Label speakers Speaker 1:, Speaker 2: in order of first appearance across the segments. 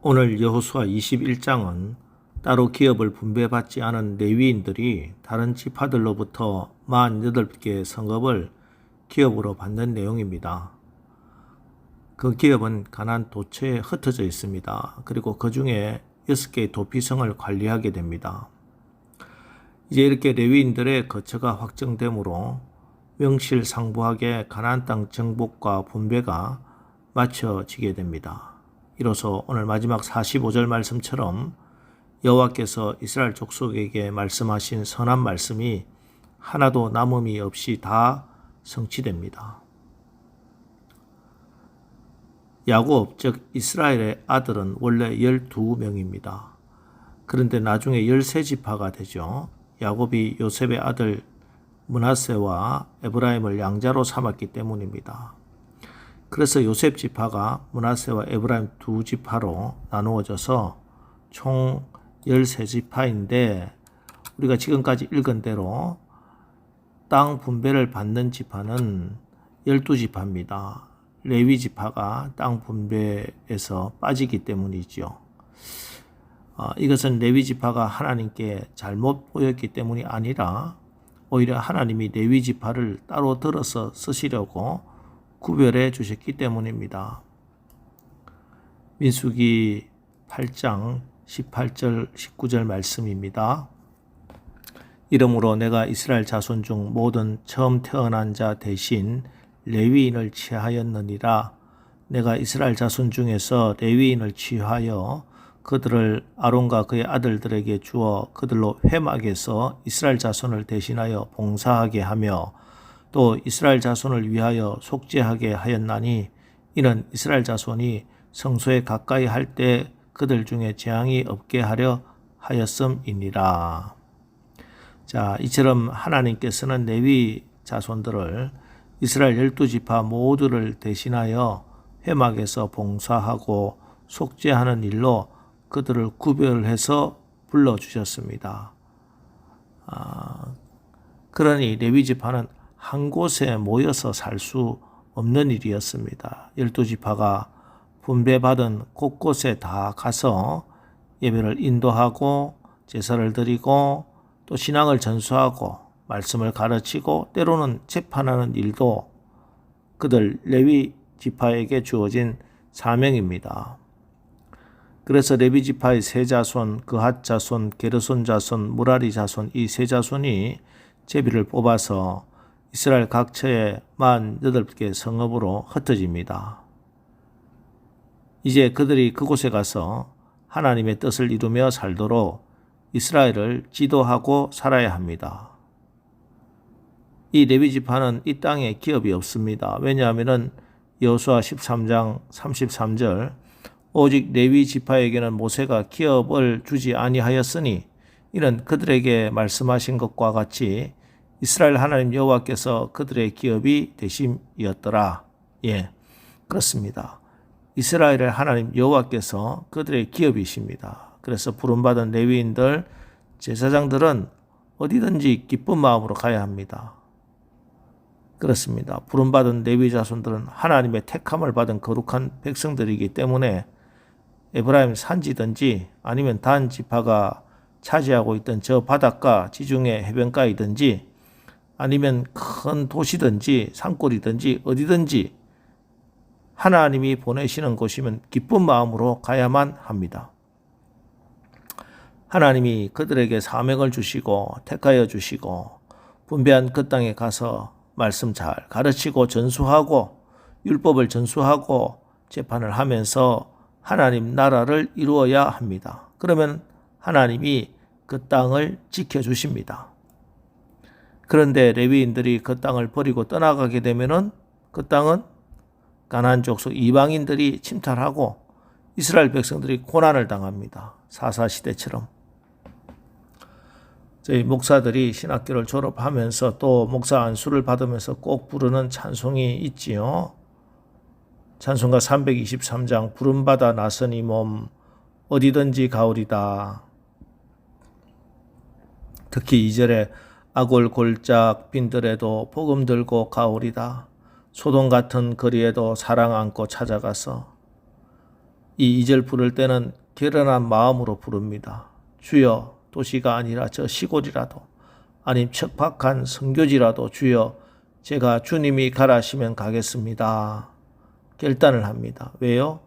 Speaker 1: 오늘 여호수아 21장은 따로 기업을 분배받지 않은 레위인들이 다른 지파들로부터 48개 성읍을 기업으로 받는 내용입니다. 그 기업은 가나안 도처에 흩어져 있습니다. 그리고 그 중에 6개의 도피성을 관리하게 됩니다. 이제 이렇게 레위인들의 거처가 확정되므로 명실상부하게 가나안 땅 정복과 분배가 마쳐지게 됩니다. 이로써 오늘 마지막 45절 말씀처럼 여호와께서 이스라엘 족속에게 말씀하신 선한 말씀이 하나도 남음이 없이 다 성취됩니다. 야곱, 즉 이스라엘의 아들은 원래 12명입니다. 그런데 나중에 13지파가 되죠. 야곱이 요셉의 아들 므낫세와 에브라임을 양자로 삼았기 때문입니다. 그래서 요셉 지파가 므낫세와 에브라임 두 지파로 나누어져서 총 13지파인데 우리가 지금까지 읽은 대로 땅 분배를 받는 지파는 12지파입니다. 레위 지파가 땅 분배에서 빠지기 때문이죠. 이것은 레위 지파가 하나님께 잘못 보였기 때문이 아니라 오히려 하나님이 레위 지파를 따로 들어서 쓰시려고 구별해 주셨기 때문입니다. 민수기 8장 18절 19절 말씀입니다. 이러므로 내가 이스라엘 자손 중 모든 처음 태어난 자 대신 레위인을 취하였느니라. 내가 이스라엘 자손 중에서 레위인을 취하여 그들을 아론과 그의 아들들에게 주어 그들로 회막에서 이스라엘 자손을 대신하여 봉사하게 하며 또 이스라엘 자손을 위하여 속죄하게 하였나니 이는 이스라엘 자손이 성소에 가까이 할 때 그들 중에 재앙이 없게 하려 하였음이니라. 자, 이처럼 하나님께서는 레위 자손들을 이스라엘 12지파 모두를 대신하여 회막에서 봉사하고 속죄하는 일로 그들을 구별해서 불러주셨습니다. 그러니 레위 지파는 한 곳에 모여서 살 수 없는 일이었습니다. 12지파가 분배받은 곳곳에 다 가서 예배를 인도하고 제사를 드리고 또 신앙을 전수하고 말씀을 가르치고 때로는 재판하는 일도 그들 레위 지파에게 주어진 사명입니다. 그래서 레위 지파의 세 자손, 그핫 자손, 게르손 자손, 무라리 자손 이 세 자손이 제비를 뽑아서 이스라엘 각처의 48개 성읍으로 흩어집니다. 이제 그들이 그곳에 가서 하나님의 뜻을 이루며 살도록 이스라엘을 지도하고 살아야 합니다. 이 레위 지파는 이 땅에 기업이 없습니다. 왜냐하면 여호수아 13장 33절 오직 레위 지파에게는 모세가 기업을 주지 아니하였으니 이는 그들에게 말씀하신 것과 같이 이스라엘 하나님 여호와께서 그들의 기업이 되심이었더라. 예, 그렇습니다. 이스라엘의 하나님 여호와께서 그들의 기업이십니다. 그래서 부름받은 레위인들, 제사장들은 어디든지 기쁜 마음으로 가야 합니다. 그렇습니다. 부름받은 레위 자손들은 하나님의 택함을 받은 거룩한 백성들이기 때문에 에브라임 산지든지 아니면 단 지파가 차지하고 있던 저 바닷가 지중해 해변가이든지 아니면 큰 도시든지 산골이든지 어디든지 하나님이 보내시는 곳이면 기쁜 마음으로 가야만 합니다. 하나님이 그들에게 사명을 주시고 택하여 주시고 분배한 그 땅에 가서 말씀 잘 가르치고 전수하고 율법을 전수하고 재판을 하면서 하나님 나라를 이루어야 합니다. 그러면 하나님이 그 땅을 지켜주십니다. 그런데 레위인들이 그 땅을 버리고 떠나가게 되면은 그 땅은 가나안 족속 이방인들이 침탈하고 이스라엘 백성들이 고난을 당합니다. 사사시대처럼. 저희 목사들이 신학교를 졸업하면서 또 목사 안수를 받으면서 꼭 부르는 찬송이 있지요. 찬송가 323장 부름받아 나선 이 몸 어디든지 가오리다. 특히 2절에 아골 골짝 빈들에도 복음 들고 가오리다. 소돔 같은 거리에도 사랑 안고 찾아가서 이 2절 부를 때는 결연한 마음으로 부릅니다. 주여, 도시가 아니라 저 시골이라도, 아님 척박한 성교지라도 주여, 제가 주님이 가라시면 가겠습니다. 결단을 합니다. 왜요?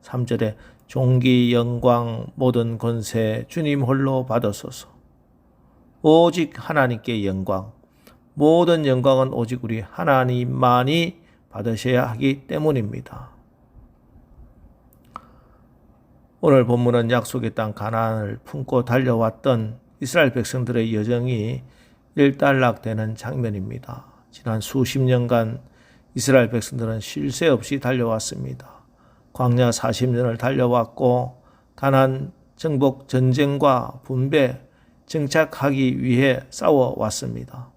Speaker 1: 3절에 존귀, 영광, 모든 권세 주님 홀로 받으소서. 오직 하나님께 영광, 모든 영광은 오직 우리 하나님만이 받으셔야 하기 때문입니다. 오늘 본문은 약속의 땅 가나안을 품고 달려왔던 이스라엘 백성들의 여정이 일단락되는 장면입니다. 지난 수십 년간 이스라엘 백성들은 쉴 새 없이 달려왔습니다. 광야 40년을 달려왔고 가나안 정복 전쟁과 분배, 정착하기 위해 싸워왔습니다.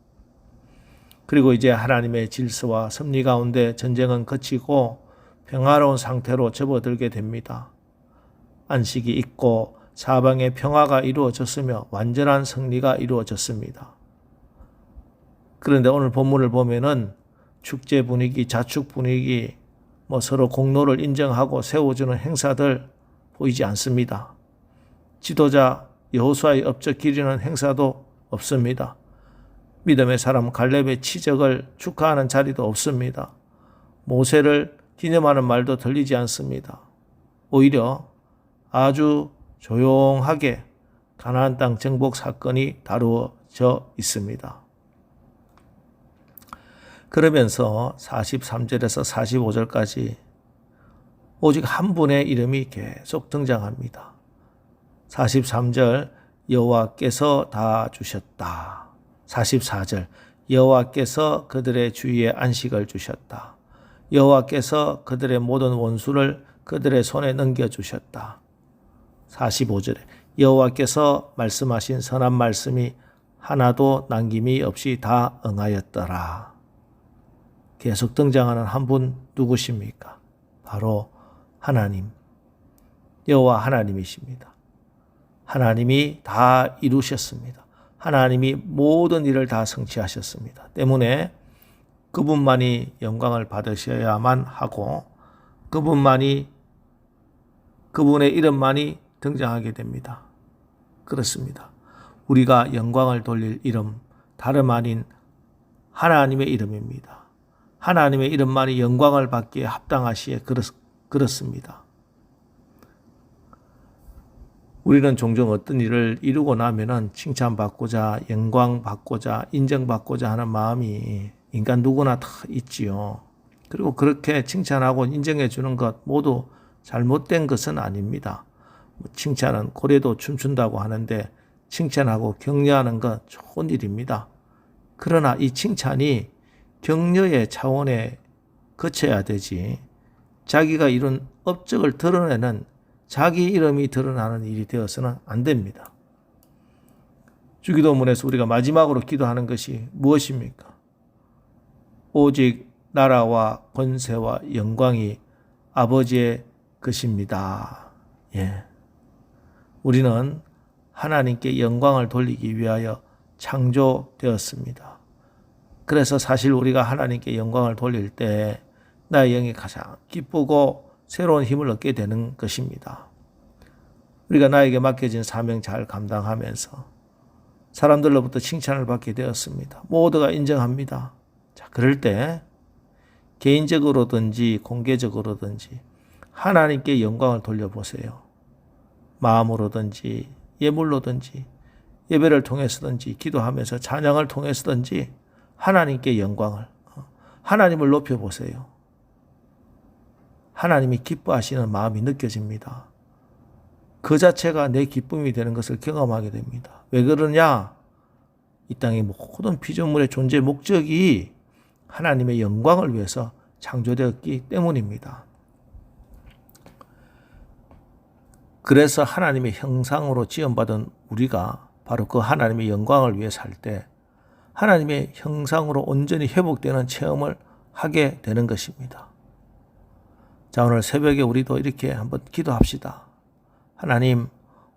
Speaker 1: 그리고 이제 하나님의 질서와 섭리 가운데 전쟁은 그치고 평화로운 상태로 접어들게 됩니다. 안식이 있고 사방의 평화가 이루어졌으며 완전한 승리가 이루어졌습니다. 그런데 오늘 본문을 보면은 축제 분위기, 자축 분위기, 서로 공로를 인정하고 세워주는 행사들 보이지 않습니다. 지도자 여호수아의 업적 기리는 행사도 없습니다. 믿음의 사람 갈렙의 치적을 축하하는 자리도 없습니다. 모세를 기념하는 말도 들리지 않습니다. 오히려 아주 조용하게 가나안 땅 정복 사건이 다루어져 있습니다. 그러면서 43절에서 45절까지 오직 한 분의 이름이 계속 등장합니다. 43절 여호와께서 다 주셨다. 44절 여호와께서 그들의 주위에 안식을 주셨다. 여호와께서 그들의 모든 원수를 그들의 손에 넘겨주셨다. 45절에 여호와께서 말씀하신 선한 말씀이 하나도 남김이 없이 다 응하였더라. 계속 등장하는 한 분 누구십니까? 바로 하나님, 여호와 하나님이십니다. 하나님이 다 이루셨습니다. 하나님이 모든 일을 다 성취하셨습니다. 때문에 그분만이 영광을 받으셔야만 하고 그분의 이름만이 등장하게 됩니다. 그렇습니다. 우리가 영광을 돌릴 이름 다름 아닌 하나님의 이름입니다. 하나님의 이름만이 영광을 받기에 합당하시에 그렇습니다. 우리는 종종 어떤 일을 이루고 나면은 칭찬받고자, 영광받고자, 인정받고자 하는 마음이 인간 누구나 다 있지요. 그리고 그렇게 칭찬하고 인정해 주는 것 모두 잘못된 것은 아닙니다. 칭찬은 고래도 춤춘다고 하는데 칭찬하고 격려하는 건 좋은 일입니다. 그러나 이 칭찬이 격려의 차원에 거쳐야 되지 자기가 이룬 업적을 드러내는 자기 이름이 드러나는 일이 되어서는 안 됩니다. 주기도문에서 우리가 마지막으로 기도하는 것이 무엇입니까? 오직 나라와 권세와 영광이 아버지의 것입니다. 예. 우리는 하나님께 영광을 돌리기 위하여 창조되었습니다. 그래서 사실 우리가 하나님께 영광을 돌릴 때 나의 영이 가장 기쁘고 새로운 힘을 얻게 되는 것입니다. 우리가 나에게 맡겨진 사명 잘 감당하면서 사람들로부터 칭찬을 받게 되었습니다. 모두가 인정합니다. 자, 그럴 때 개인적으로든지 공개적으로든지 하나님께 영광을 돌려보세요. 마음으로든지 예물로든지 예배를 통해서든지 기도하면서 찬양을 통해서든지 하나님께 영광을, 하나님을 높여보세요. 하나님이 기뻐하시는 마음이 느껴집니다. 그 자체가 내 기쁨이 되는 것을 경험하게 됩니다. 왜 그러냐? 이 땅의 모든 피조물의 존재 목적이 하나님의 영광을 위해서 창조되었기 때문입니다. 그래서 하나님의 형상으로 지음받은 우리가 바로 그 하나님의 영광을 위해 살 때 하나님의 형상으로 온전히 회복되는 체험을 하게 되는 것입니다. 자, 오늘 새벽에 우리도 이렇게 한번 기도합시다. 하나님,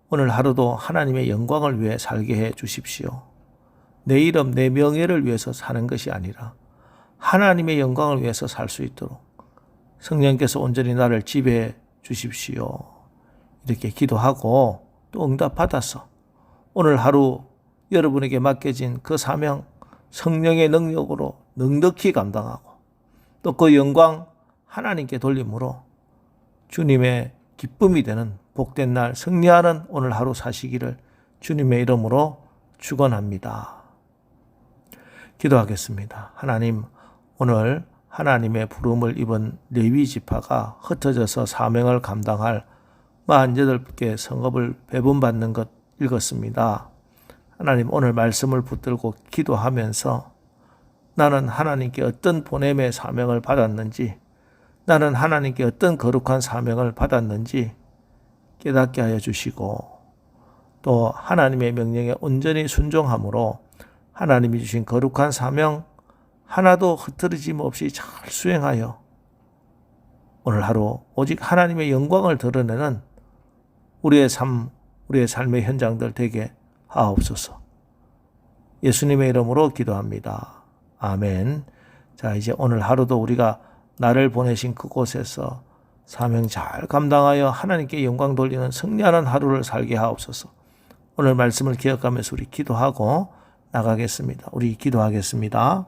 Speaker 1: 오늘 하루도 하나님의 영광을 위해 살게 해 주십시오. 내 이름, 내 명예를 위해서 사는 것이 아니라 하나님의 영광을 위해서 살 수 있도록 성령께서 온전히 나를 지배해 주십시오. 이렇게 기도하고 또 응답 받아서 오늘 하루 여러분에게 맡겨진 그 사명 성령의 능력으로 넉넉히 감당하고 또 그 영광 하나님께 돌림으로 주님의 기쁨이 되는 복된 날 승리하는 오늘 하루 사시기를 주님의 이름으로 축원합니다. 기도하겠습니다. 하나님, 오늘 하나님의 부름을 입은 레위 지파가 흩어져서 사명을 감당할 48개 성읍을 배분받는 것 읽었습니다. 하나님, 오늘 말씀을 붙들고 기도하면서 나는 하나님께 어떤 보냄의 사명을 받았는지, 나는 하나님께 어떤 거룩한 사명을 받았는지 깨닫게 하여 주시고 또 하나님의 명령에 온전히 순종함으로 하나님이 주신 거룩한 사명 하나도 흐트러짐 없이 잘 수행하여 오늘 하루 오직 하나님의 영광을 드러내는 우리의 삶, 우리의 삶의 현장들 되게 하옵소서. 예수님의 이름으로 기도합니다. 아멘. 자, 이제 오늘 하루도 우리가 나를 보내신 그곳에서 사명 잘 감당하여 하나님께 영광 돌리는 승리하는 하루를 살게 하옵소서. 오늘 말씀을 기억하면서 우리 기도하고 나가겠습니다. 우리 기도하겠습니다.